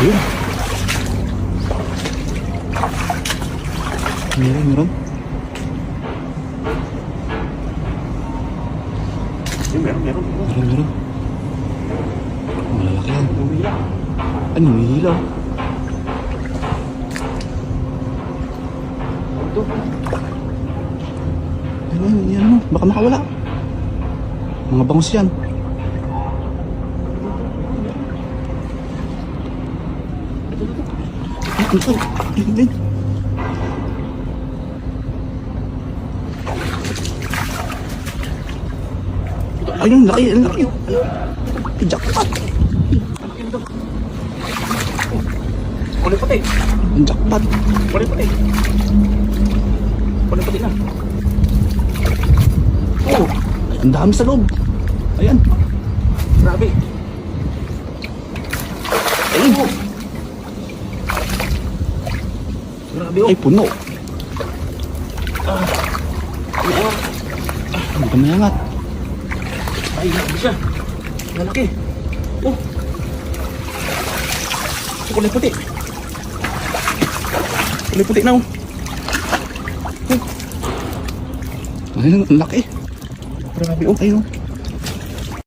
Ayun. Meron. Meron. Malalaki yan. Umila. Ano, may hilaw? Ito. Yan mo. Baka makawala. Mga bangus yan. Ito. Ayun, laki. Jackpot. Kulay puti. Jackpot. Kulay puti. Kulay puti na. Oh, ang dami sa loob. Ayan. Grabe. Ayun. Grabe oh. Ay, puno. Ang kamayangat. Ay, grabe siya. Malaki. Oh. Kulay puti. Kulay puti na oh. Ayun, ang laki. Grabe oh. Ayun.